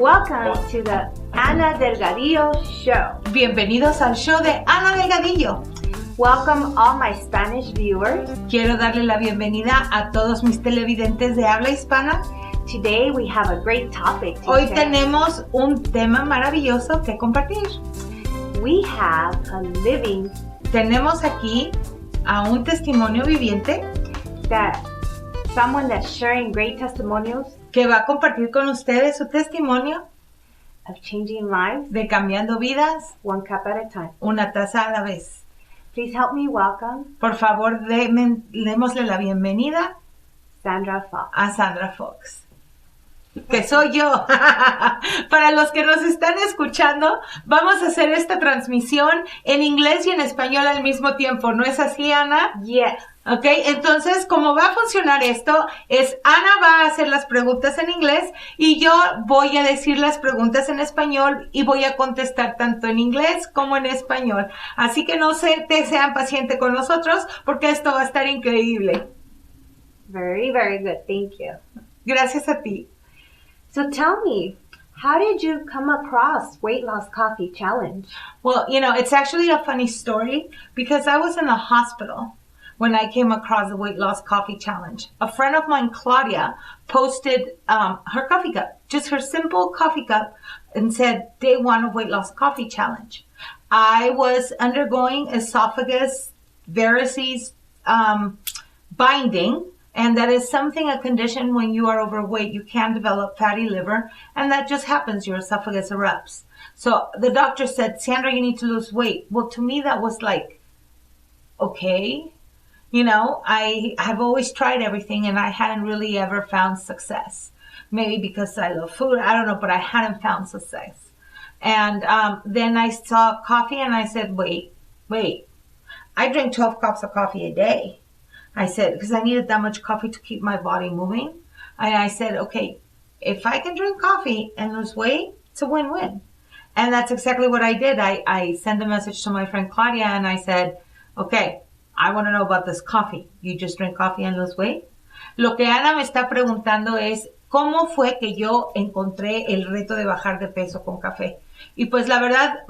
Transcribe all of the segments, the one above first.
Welcome to the Ana Delgadillo Show. Bienvenidos al show de Ana Delgadillo. Welcome all my Spanish viewers. Quiero darle la bienvenida a todos mis televidentes de habla hispana. Today we have a great topic to Hoy share. Tenemos un tema maravilloso que compartir. We have a living Tenemos aquí a un testimonio viviente someone that's sharing great testimonials que va a compartir con ustedes su testimonio of changing lives de cambiando vidas, one cup at a time. una taza a la vez. Please help me welcome Por favor, démosle la bienvenida Sandra Fox. a Sandra Fox, que soy yo. Para los que nos están escuchando, vamos a hacer esta transmisión en inglés y en español al mismo tiempo. ¿No es así, Ana? Yes. Ok, entonces, ¿cómo va a funcionar esto? Ana va a hacer las preguntas en inglés y yo voy a decir las preguntas en español y voy a contestar tanto en inglés como en español. Así que sean pacientes con nosotros porque esto va a estar increíble. Very, very good. Thank you. Gracias a ti. So tell me, how did you come across Weight Loss Coffee Challenge? Well, it's actually a funny story because I was in a hospital when I came across the Weight Loss Coffee Challenge. A friend of mine, Claudia, posted her coffee cup, just her simple coffee cup, and said, Day 1 of Weight Loss Coffee Challenge. I was undergoing esophagus varices binding, and that is a condition when you are overweight, you can develop fatty liver, and that just happens, your esophagus erupts. So the doctor said, Sandra, you need to lose weight. Well, to me, that was like, okay. I have always tried everything and I hadn't really ever found success. Maybe because I love food, I don't know, but I hadn't found success. And then I saw coffee and I said, wait. I drink 12 cups of coffee a day. I said, because I needed that much coffee to keep my body moving. And I said, okay, if I can drink coffee and lose weight, it's a win-win. And that's exactly what I did. I sent a message to my friend Claudia and I said, okay, I want to know about this coffee. You just drink coffee and lose weight? Lo que Ana me está preguntando es, ¿cómo fue que yo encontré el reto de bajar de peso con café? Y pues la verdad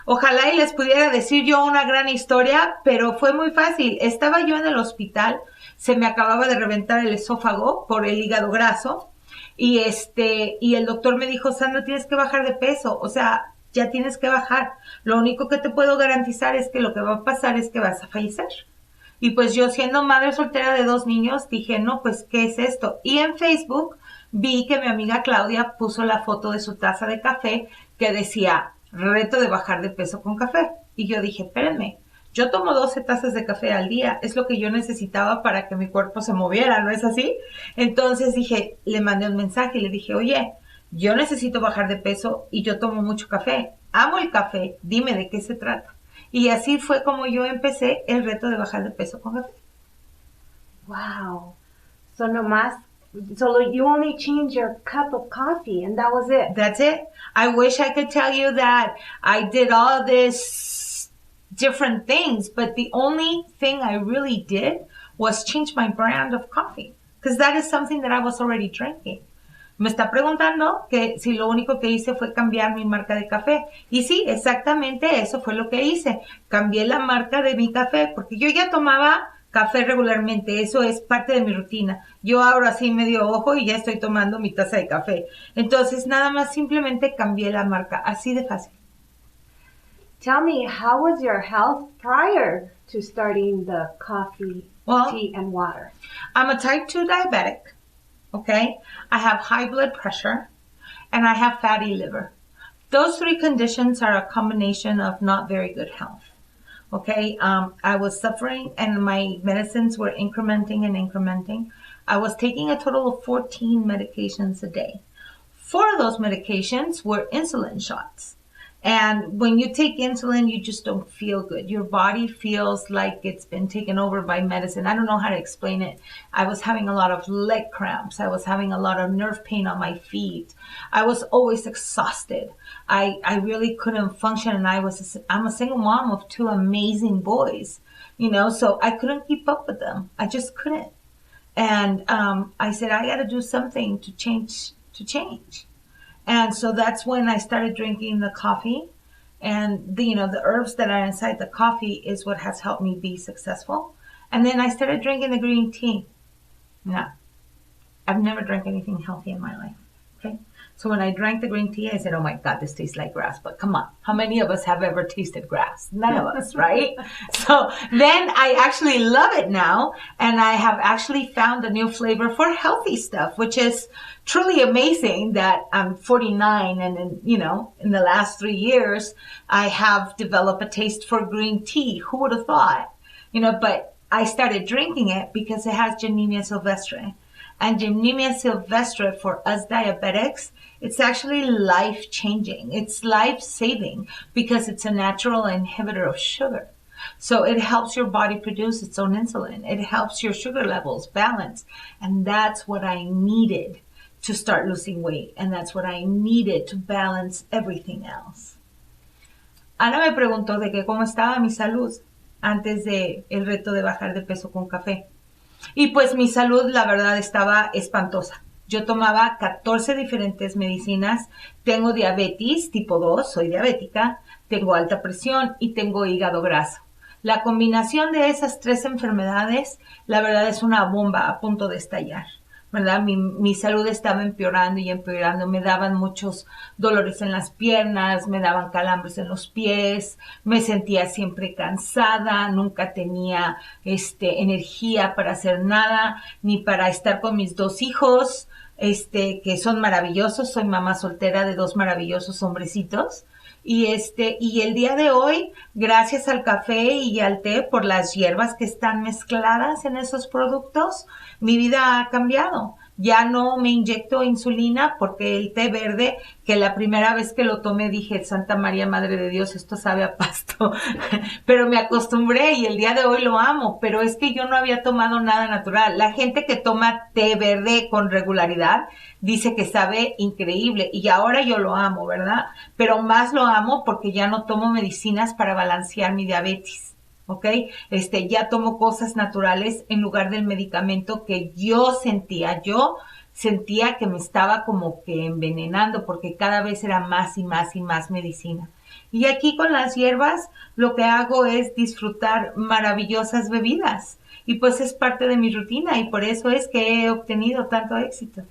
ojalá y les pudiera decir yo una gran historia, pero fue muy fácil. Estaba yo en el hospital, se me acababa de reventar el esófago por el hígado graso, y el doctor me dijo, Sandra, tienes que bajar de peso, o sea, ya tienes que bajar. Lo único que te puedo garantizar es que lo que va a pasar es que vas a fallecer. Y pues yo, siendo madre soltera de 2 niños, dije, no, pues, ¿qué es esto? Y en Facebook vi que mi amiga Claudia puso la foto de su taza de café que decía, reto de bajar de peso con café. Y yo dije, espérenme, yo tomo 12 tazas de café al día, es lo que yo necesitaba para que mi cuerpo se moviera, ¿no es así? Entonces dije, le mandé un mensaje y le dije, oye, yo necesito bajar de peso y yo tomo mucho café. Amo el café, dime de qué se trata. Y así fue como yo empecé el reto de bajar de peso con café. Wow. So you only changed your cup of coffee and that was it. That's it. I wish I could tell you that I did all this different things, but the only thing I really did was change my brand of coffee, because that is something that I was already drinking. Me está preguntando que si lo único que hice fue cambiar mi marca de café. Y sí, exactamente eso fue lo que hice. Cambié la marca de mi café porque yo ya tomaba café regularmente. Eso es parte de mi rutina. Yo abro así medio ojo y ya estoy tomando mi taza de café. Entonces, nada más simplemente cambié la marca. Así de fácil. Tell me, how was your health prior to starting the coffee, tea, and water? I'm a type 2 diabetic. Okay, I have high blood pressure and I have fatty liver. Those 3 conditions are a combination of not very good health. Okay, I was suffering and my medicines were incrementing. I was taking a total of 14 medications a day. 4 of those medications were insulin shots. And when you take insulin, you just don't feel good. Your body feels like it's been taken over by medicine. I don't know how to explain it. I was having a lot of leg cramps. I was having a lot of nerve pain on my feet. I was always exhausted. I really couldn't function. And I'm a single mom of 2 amazing boys, so I couldn't keep up with them. I just couldn't. And I said, I got to do something to change. And so that's when I started drinking the coffee. And the herbs that are inside the coffee is what has helped me be successful. And then I started drinking the green tea. Now, I've never drank anything healthy in my life. Okay. So when I drank the green tea, I said, oh my God, this tastes like grass. But come on, how many of us have ever tasted grass? None of us, right? So then I actually love it now. And I have actually found a new flavor for healthy stuff, which is truly amazing that I'm 49 and in the last 3 years, I have developed a taste for green tea. Who would have thought? But I started drinking it because it has Gymnema sylvestre. And Gymnema sylvestre for us diabetics, it's actually life-changing. It's life-saving because it's a natural inhibitor of sugar. So it helps your body produce its own insulin. It helps your sugar levels balance. And that's what I needed to start losing weight. And that's what I needed to balance everything else. Ana me preguntó de que cómo estaba mi salud antes de el reto de bajar de peso con café. Y pues mi salud, la verdad, estaba espantosa. Yo tomaba 14 diferentes medicinas. Tengo diabetes tipo 2, soy diabética. Tengo alta presión y tengo hígado graso. La combinación de esas 3 enfermedades, la verdad, es una bomba a punto de estallar. ¿Verdad? Mi salud estaba empeorando y empeorando. Me daban muchos dolores en las piernas, me daban calambres en los pies, me sentía siempre cansada, nunca tenía energía para hacer nada, ni para estar con mis 2 hijos, que son maravillosos. Soy mamá soltera de 2 maravillosos hombrecitos. Y el día de hoy, gracias al café y al té por las hierbas que están mezcladas en esos productos, mi vida ha cambiado. Ya no me inyecto insulina porque el té verde, que la primera vez que lo tomé dije, Santa María, Madre de Dios, esto sabe a pasto. Pero me acostumbré y el día de hoy lo amo. Pero es que yo no había tomado nada natural. La gente que toma té verde con regularidad dice que sabe increíble y ahora yo lo amo, ¿verdad? Pero más lo amo porque ya no tomo medicinas para balancear mi diabetes. ¿Ok? Ya tomo cosas naturales en lugar del medicamento que yo sentía que me estaba como que envenenando porque cada vez era más y más y más medicina. Y aquí con las hierbas lo que hago es disfrutar maravillosas bebidas y pues es parte de mi rutina y por eso es que he obtenido tanto éxito.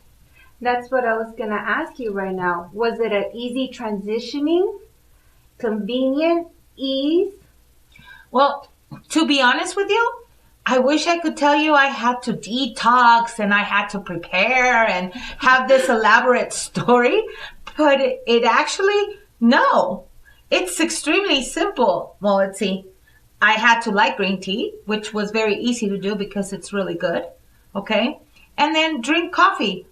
That's what I was going to ask you right now. Was it an easy transitioning, convenient, ease? Well, to be honest with you, I wish I could tell you I had to detox and I had to prepare and have this elaborate story, but it actually, no. It's extremely simple. Well, let's see. I had to like green tea, which was very easy to do because it's really good. Okay? And then drink coffee.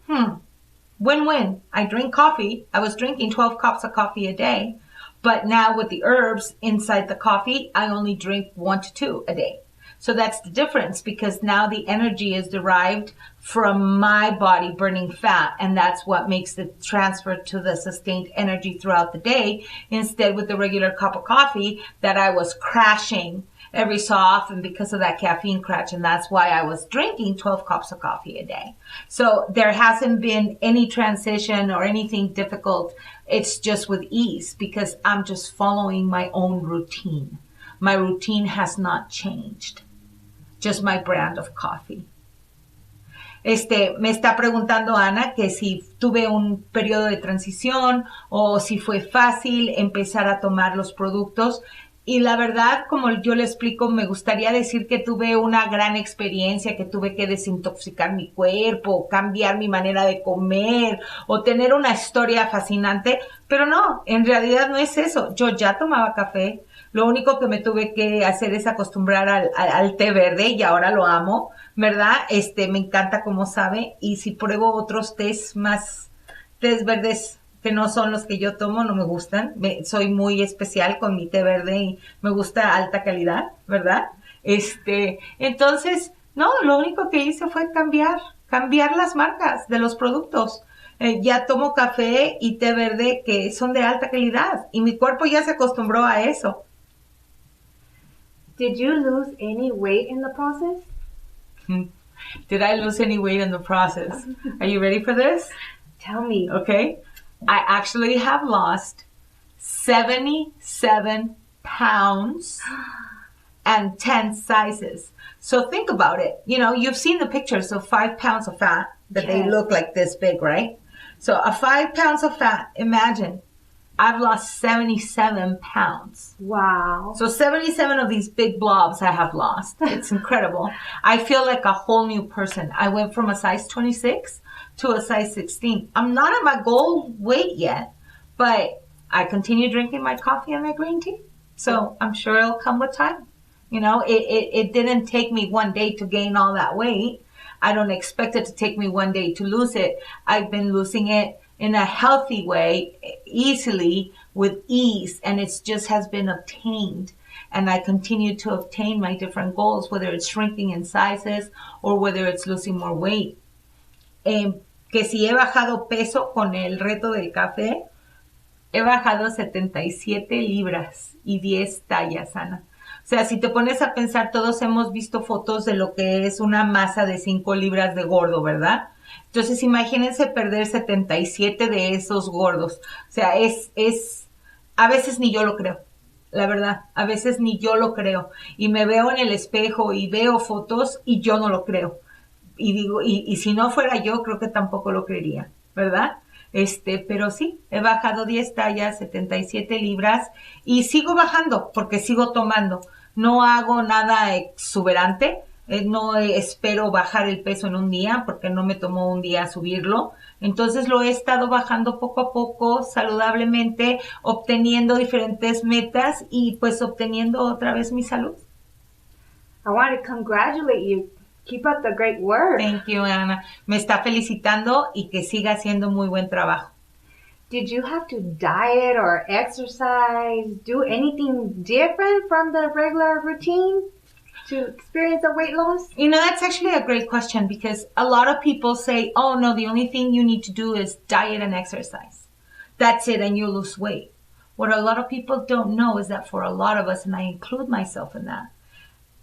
Win-win. I drink coffee. I was drinking 12 cups of coffee a day. But now with the herbs inside the coffee, I only drink 1 to 2 a day. So that's the difference because now the energy is derived from my body burning fat. And that's what makes the transfer to the sustained energy throughout the day. Instead with the regular cup of coffee that I was crashing every so often because of that caffeine crash. And that's why I was drinking 12 cups of coffee a day. So there hasn't been any transition or anything difficult. It's just with ease because I'm just following my own routine. My routine has not changed. Just my brand of coffee. Me está preguntando Ana que si tuve un periodo de transición o si fue fácil empezar a tomar los productos. Y la verdad, como yo le explico, me gustaría decir que tuve una gran experiencia, que tuve que desintoxicar mi cuerpo, cambiar mi manera de comer o tener una historia fascinante, pero no, en realidad no es eso. Yo ya tomaba café, lo único que me tuve que hacer es acostumbrar al té verde y ahora lo amo, ¿verdad? Me encanta como sabe y si pruebo otros tés verdes que no son los que yo tomo, no me gustan. Soy muy especial con mi té verde y me gusta alta calidad, ¿verdad? Entonces, no, lo único que hice fue cambiar las marcas de los productos. Ya tomo café y té verde que son de alta calidad y mi cuerpo ya se acostumbró a eso. Did you lose any weight in the process? Did I lose any weight in the process? Are you ready for this? Tell me. Okay. I actually have lost 77 pounds and 10 sizes. So think about it. You know, you've seen the pictures of 5 pounds of fat that they look like this big, right? So a 5 pounds of fat, imagine, I've lost 77 pounds. Wow. So 77 of these big blobs I have lost. It's incredible. I feel like a whole new person. I went from a size 26 to a size 16. I'm not at my goal weight yet, but I continue drinking my coffee and my green tea. So I'm sure it'll come with time. You know, it didn't take me one day to gain all that weight. I don't expect it to take me one day to lose it. I've been losing it in a healthy way, easily, with ease, and it just has been obtained. And I continue to obtain my different goals, whether it's shrinking in sizes or whether it's losing more weight. Que si he bajado peso con el reto del café, he bajado 77 libras y 10 tallas, Ana. O sea, si te pones a pensar, todos hemos visto fotos de lo que es una masa de 5 libras de gordo, ¿verdad? Entonces, imagínense perder 77 de esos gordos. O sea, a veces ni yo lo creo, la verdad. A veces ni yo lo creo. Y me veo en el espejo y veo fotos y yo no lo creo. Y digo, y si no fuera yo, creo que tampoco lo creería, ¿verdad? Pero sí, he bajado 10 tallas, 77 libras y sigo bajando porque sigo tomando. No hago nada exuberante. No espero bajar el peso en un día porque no me tomó un día subirlo. Entonces lo he estado bajando poco a poco, saludablemente, obteniendo diferentes metas y pues obteniendo otra vez mi salud. I want to congratulate you. Keep up the great work. Thank you, Ana. Me está felicitando y que siga haciendo muy buen trabajo. Did you have to diet or exercise, do anything different from the regular routine to experience a weight loss? You know, that's actually a great question because a lot of people say, oh, no, the only thing you need to do is diet and exercise. That's it, and you'll lose weight. What a lot of people don't know is that for a lot of us, and I include myself in that,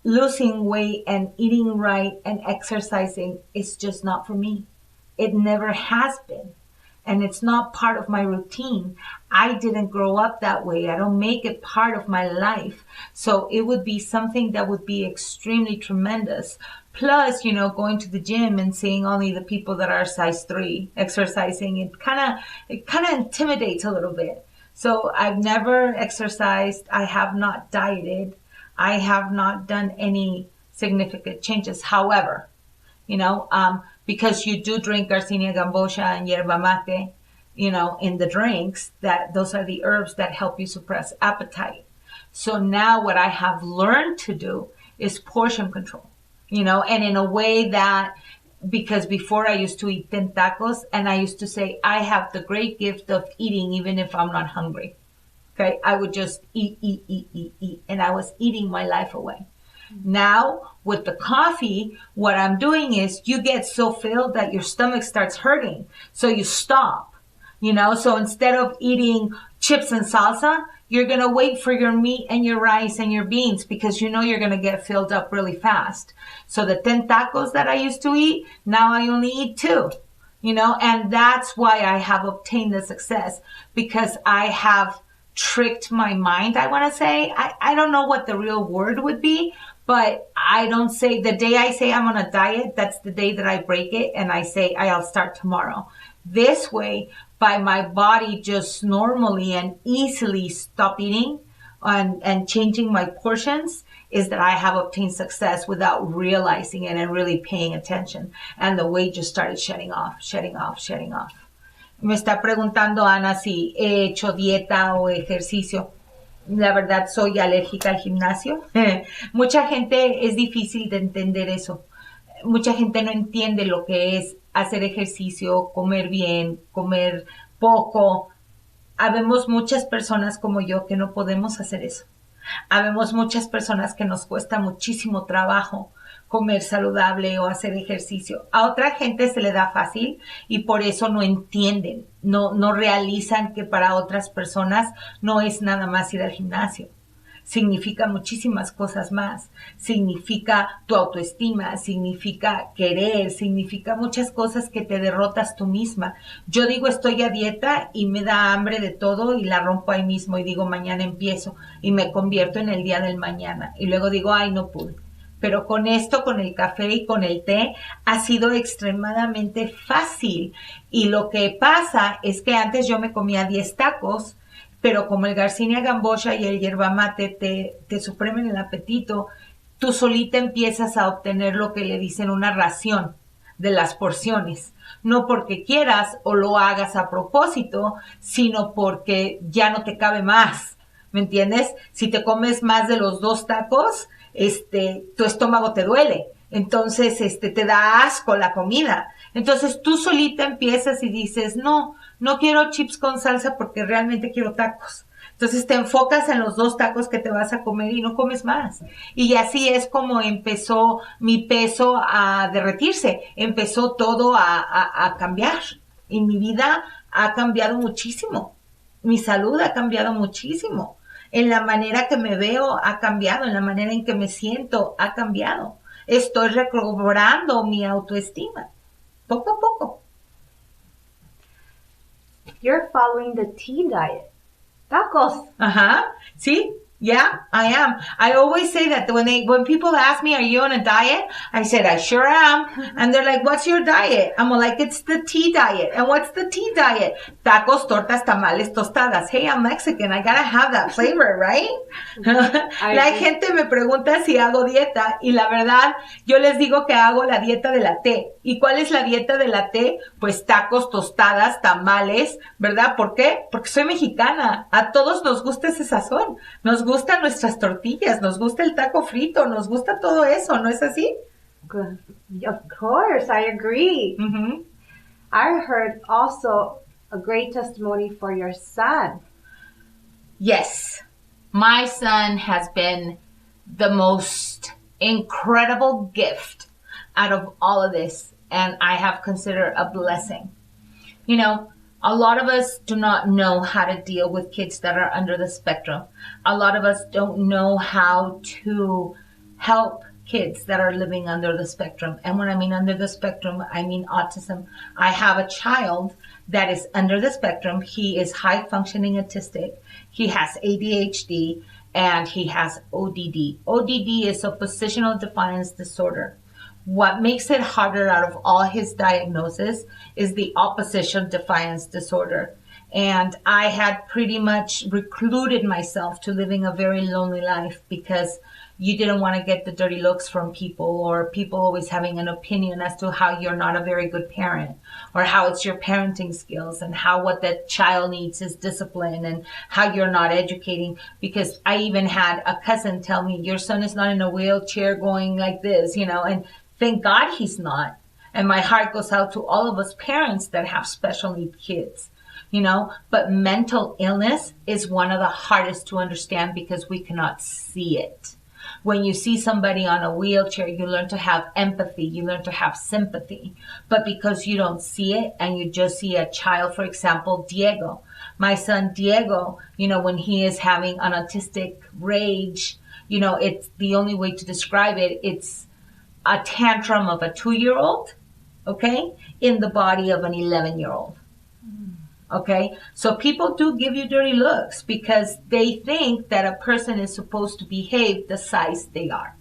losing weight and eating right and exercising is just not for me. It never has been. And it's not part of my routine. I didn't grow up that way. I don't make it part of my life. So it would be something that would be extremely tremendous. Plus, you know, going to the gym and seeing only the people that are size 3 exercising, it kind of intimidates a little bit. So I've never exercised. I have not dieted. I have not done any significant changes. However, you know, because you do drink Garcinia gambosia and yerba mate, you know, in the drinks, that those are the herbs that help you suppress appetite. So now what I have learned to do is portion control, you know, and in a way that, because before I used to eat 10 tacos and I used to say, I have the great gift of eating even if I'm not hungry. Okay, I would just eat, and I was eating my life away. Now, with the coffee, what I'm doing is you get so filled that your stomach starts hurting. So you stop, you know, so instead of eating chips and salsa, you're going to wait for your meat and your rice and your beans because you know you're going to get filled up really fast. So the 10 tacos that I used to eat, now I only eat 2, you know, and that's why I have obtained the success because I have tricked my mind, I want to say. I don't know what the real word would be, but I don't say, the day I say I'm on a diet, that's the day that I break it and I say I'll start tomorrow. This way, by my body just normally and easily stop eating and changing my portions, is that I have obtained success without realizing it and really paying attention. And the weight just started shedding off. Me está preguntando Ana si he hecho dieta o ejercicio. La verdad, soy alérgica al gimnasio. Mucha gente es difícil de entender eso. Mucha gente no entiende lo que es hacer ejercicio, comer bien, comer poco. Habemos muchas personas como yo que no podemos hacer eso. Habemos muchas personas que nos cuesta muchísimo trabajo comer saludable o hacer ejercicio. A otra gente se le da fácil y por eso no entienden, no realizan que para otras personas no es nada más ir al gimnasio. significa muchísimas cosas más. Significa tu autoestima, significa querer, significa muchas cosas que te derrotas tú misma. Yo digo estoy a dieta y me da hambre de todo y la rompo ahí mismo y digo mañana empiezo y me convierto en el día del mañana. Y luego digo, ay, no pude. Pero con esto, con el café y con el té, ha sido extremadamente fácil. Y lo que pasa es que antes yo me comía 10 tacos, pero como el Garcinia gambosa y el yerba mate te suprimen el apetito, tú solita empiezas a obtener lo que le dicen una ración de las porciones. No porque quieras o lo hagas a propósito, sino porque ya no te cabe más. ¿Me entiendes? Si te comes más de los 2 tacos, tu estómago te duele. Entonces, te da asco la comida. Entonces, tú solita empiezas y dices, no quiero chips con salsa porque realmente quiero tacos. Entonces, te enfocas en los 2 tacos que te vas a comer y no comes más. Y así es como empezó mi peso a derretirse. Empezó todo a cambiar. Y mi vida ha cambiado muchísimo. Mi salud ha cambiado muchísimo. En la manera que me veo ha cambiado, en la manera en que me siento ha cambiado. Estoy recobrando mi autoestima, poco a poco. You're following the tea diet. Tacos. Sí. Yeah, I am. I always say that when people ask me, are you on a diet? I said, I sure am. And they're like, what's your diet? I'm like, it's the tea diet. And what's the tea diet? Tacos, tortas, tamales, tostadas. Hey, I'm Mexican. I gotta have that flavor, right? La gente me pregunta si hago dieta y la verdad, yo les digo que hago la dieta de la T. ¿Y cuál es la dieta de la T? Pues tacos, tostadas, tamales, ¿verdad? ¿Por qué? Porque soy mexicana. A todos nos gusta ese sazón. Nos gustan nuestras tortillas, nos gusta el taco frito, nos gusta todo eso, ¿no es así? Good. Of course, I agree. Mm-hmm. I heard also a great testimony for your son. Yes. My son has been the most incredible gift out of all of this, and I have considered a blessing. You know, a lot of us do not know how to deal with kids that are under the spectrum. A lot of us don't know how to help kids that are living under the spectrum. And when I mean under the spectrum, I mean autism. I have a child that is under the spectrum. He is high functioning autistic. He has ADHD and he has ODD. ODD is oppositional defiance disorder. What makes it harder out of all his diagnosis is the opposition defiance disorder. And I had pretty much recluded myself to living a very lonely life because you didn't want to get the dirty looks from people or people always having an opinion as to how you're not a very good parent or how it's your parenting skills and how what that child needs is discipline and how you're not educating. Because I even had a cousin tell me, your son is not in a wheelchair going like this, you know, and thank God he's not. And my heart goes out to all of us parents that have special need kids, you know, but mental illness is one of the hardest to understand because we cannot see it. When you see somebody on a wheelchair, you learn to have empathy, you learn to have sympathy. But because you don't see it and you just see a child, for example, Diego, my son Diego, you know, when he is having an autistic rage, you know, it's the only way to describe it. It's a tantrum of a 2-year-old, okay, in the body of an 11-year-old. Okay, so people do give you dirty looks because they think that a person is supposed to behave the size they are.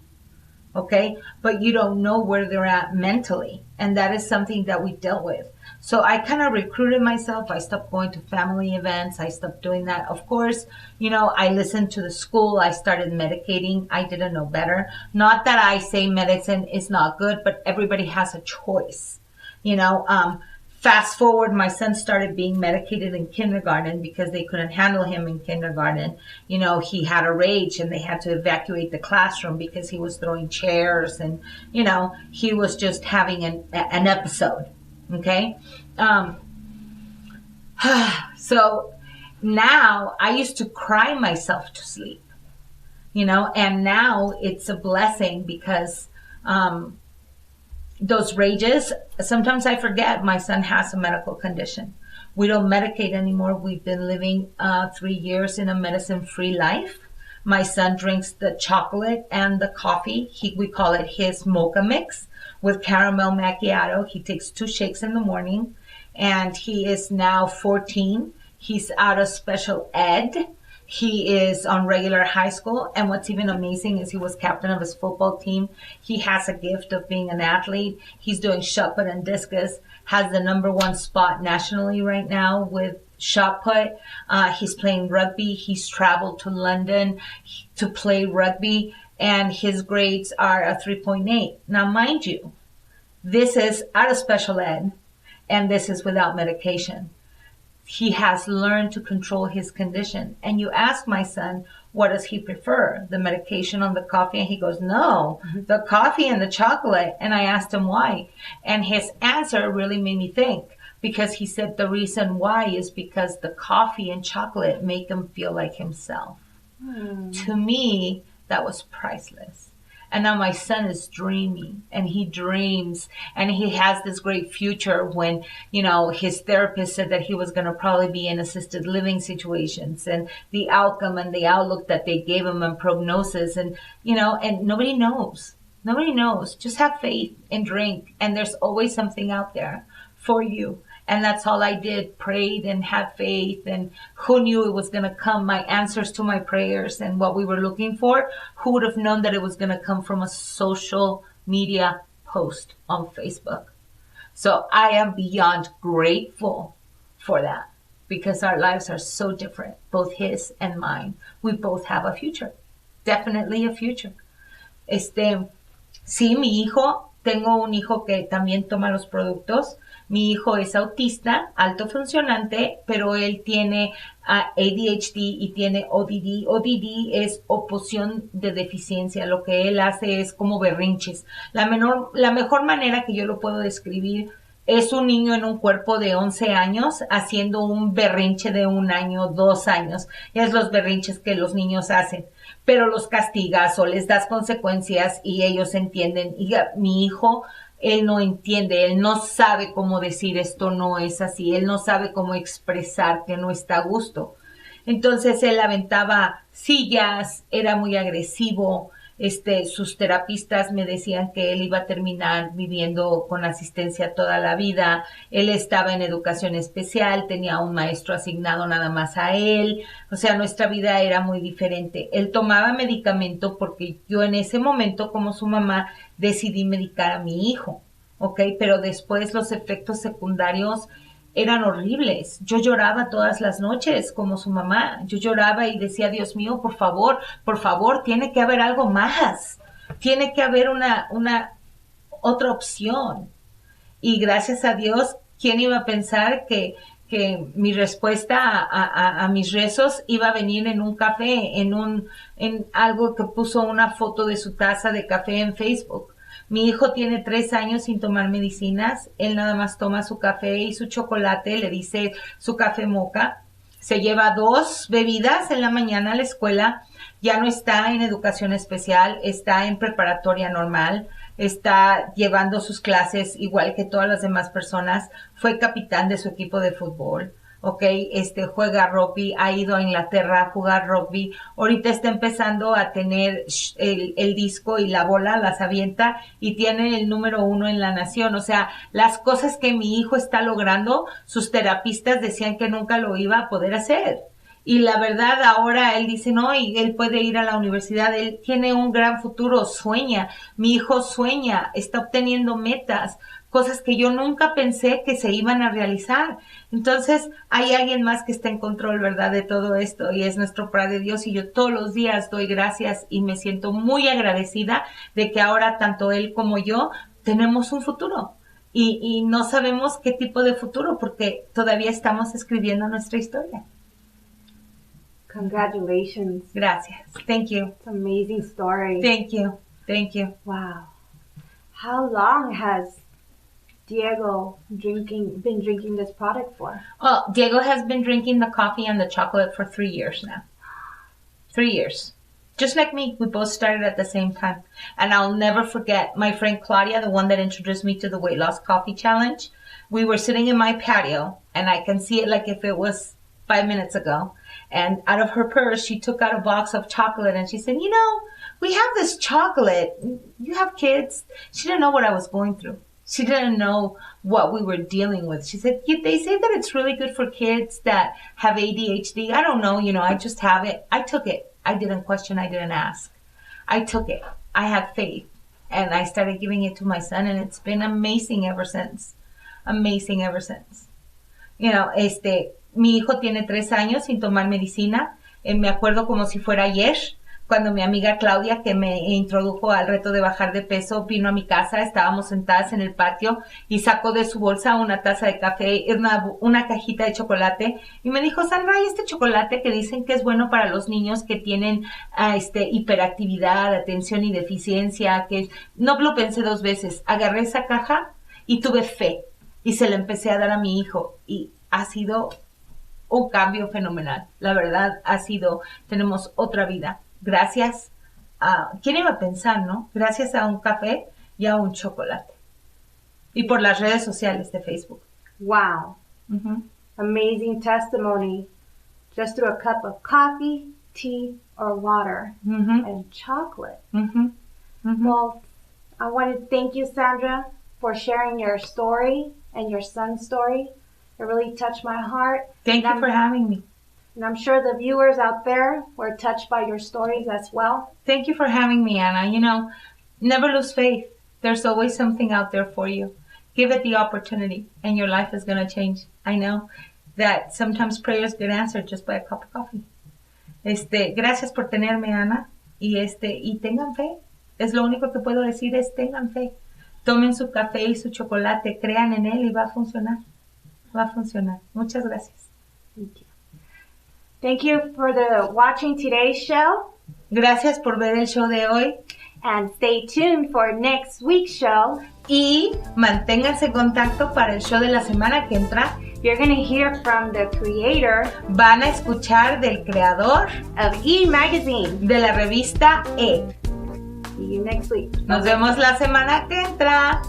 Okay, but you don't know where they're at mentally. And that is something that we dealt with. So I kind of recruited myself. I stopped going to family events. I stopped doing that. Of course, you know, I listened to the school. I started medicating. I didn't know better. Not that I say medicine is not good, but everybody has a choice. You know, fast forward, my son started being medicated in kindergarten because they couldn't handle him in kindergarten. You know, he had a rage and they had to evacuate the classroom because he was throwing chairs and, you know, he was just having an episode. Okay. So now I used to cry myself to sleep, you know, and now it's a blessing because, those rages, sometimes I forget my son has a medical condition. We don't medicate anymore. We've been living 3 years in a medicine-free life. My son drinks the chocolate and the coffee. We call it his mocha mix with caramel macchiato. He takes 2 shakes in the morning, and he is now 14. He's out of special ed. He is on regular high school. And what's even amazing is he was captain of his football team. He has a gift of being an athlete. He's doing shot put and discus, has the #1 spot nationally right now with shot put. He's playing rugby. He's traveled to London to play rugby, and his grades are a 3.8. Now, mind you, this is out of special ed, and this is without medication. He has learned to control his condition. And you ask my son, what does he prefer? The medication on the coffee? And he goes, no, the coffee and the chocolate. And I asked him why. And his answer really made me think, because he said the reason why is because the coffee and chocolate make him feel like himself. To me, that was priceless. And now my son is dreaming, and he dreams, and he has this great future when, his therapist said that he was going to probably be in assisted living situations, and the outcome and the outlook that they gave him and prognosis, and nobody knows. Nobody knows. Just have faith and drink, and there's always something out there for you. And that's all I did, prayed and had faith, and who knew it was going to come, my answers to my prayers and what we were looking for. Who would have known that it was going to come from a social media post on Facebook? So I am beyond grateful for that, because our lives are so different, both his and mine. We both have a future, definitely a future. Sí, mi hijo, tengo un hijo que también toma los productos. Mi hijo es autista, alto funcionante, pero él tiene ADHD y tiene ODD. ODD es oposición de deficiencia. Lo que él hace es como berrinches. La mejor manera que yo lo puedo describir es un niño en un cuerpo de 11 años haciendo un berrinche de 1 año, 2 años. Es los berrinches que los niños hacen. Pero los castigas o les das consecuencias y ellos entienden. Y mi hijo, él no entiende, él no sabe cómo decir esto no es así, él no sabe cómo expresar que no está a gusto. Entonces él aventaba sillas, era muy agresivo. Sus terapistas me decían que él iba a terminar viviendo con asistencia toda la vida. Él estaba en educación especial, tenía un maestro asignado nada más a él. O sea, nuestra vida era muy diferente. Él tomaba medicamento porque yo en ese momento, como su mamá, decidí medicar a mi hijo, ¿ok? Pero después los efectos secundarios eran horribles. Yo lloraba todas las noches como su mamá. Yo lloraba y decía, Dios mío, por favor, tiene que haber algo más. Tiene que haber una otra opción. Y gracias a Dios, ¿quién iba a pensar que mi respuesta a mis rezos iba a venir en un café, en algo que puso una foto de su taza de café en Facebook? Mi hijo tiene 3 años sin tomar medicinas. Él nada más toma su café y su chocolate, le dice su café moca. Se lleva 2 bebidas en la mañana a la escuela. Ya no está en educación especial, está en preparatoria normal. Está llevando sus clases igual que todas las demás personas. Fue capitán de su equipo de fútbol. ¿Ok? Juega rugby, ha ido a Inglaterra a jugar rugby. Ahorita está empezando a tener el disco y la bola, las avienta y tiene el número 1 en la nación. O sea, las cosas que mi hijo está logrando, sus terapistas decían que nunca lo iba a poder hacer. Y la verdad, ahora él dice, no, y él puede ir a la universidad, él tiene un gran futuro, sueña. Mi hijo sueña, está obteniendo metas, cosas que yo nunca pensé que se iban a realizar. Entonces, hay alguien más que está en control, ¿verdad?, de todo esto, y es nuestro Padre Dios, y yo todos los días doy gracias y me siento muy agradecida de que ahora tanto él como yo tenemos un futuro. Y no sabemos qué tipo de futuro, porque todavía estamos escribiendo nuestra historia. Congratulations. Gracias. Thank you. It's an amazing story. Thank you. Thank you. Wow. How long has Diego been drinking this product for? Well, Diego has been drinking the coffee and the chocolate for 3 years now. 3 years. Just like me, we both started at the same time. And I'll never forget my friend Claudia, the one that introduced me to the Weight Loss Coffee Challenge. We were sitting in my patio, and I can see it like if it was 5 minutes ago. And out of her purse, she took out a box of chocolate and she said, we have this chocolate. You have kids. She didn't know what I was going through. She didn't know what we were dealing with. She said, they say that it's really good for kids that have ADHD. I don't know, I just have it. I took it. I didn't question. I didn't ask. I took it. I have faith. And I started giving it to my son, and it's been amazing ever since. Amazing ever since. Mi hijo tiene 3 años sin tomar medicina. Me acuerdo como si fuera ayer, cuando mi amiga Claudia, que me introdujo al reto de bajar de peso, vino a mi casa, estábamos sentadas en el patio y sacó de su bolsa una taza de café, una cajita de chocolate y me dijo, Sandra, hay este chocolate que dicen que es bueno para los niños que tienen hiperactividad, atención y deficiencia, que no lo pensé 2 veces, agarré esa caja y tuve fe y se la empecé a dar a mi hijo y ha sido un cambio fenomenal. La verdad tenemos otra vida. Gracias a, ¿quién iba a pensar, no? Gracias a un café y a un chocolate. Y por las redes sociales de Facebook. Wow. Mm-hmm. Amazing testimony. Just through a cup of coffee, tea, or water. Mm-hmm. And chocolate. Mm-hmm. Mm-hmm. Well, I want to thank you, Sandra, for sharing your story and your son's story. It really touched my heart. Thank you for having me. And I'm sure the viewers out there were touched by your stories as well. Thank you for having me, Anna. Never lose faith. There's always something out there for you. Give it the opportunity and your life is going to change. I know that sometimes prayers get answered just by a cup of coffee. Gracias por tenerme, Ana. Y tengan fe. Es lo único que puedo decir es tengan fe. Tomen su café y su chocolate, crean en él y va a funcionar. Va a funcionar. Muchas gracias. Thank you. Thank you for watching today's show. Gracias por ver el show de hoy. And stay tuned for next week's show. Y manténganse en contacto para el show de la semana que entra. You're going to hear from the creator. Van a escuchar del creador of E! Magazine. De la revista E! See you next week. Nos vemos la semana que entra.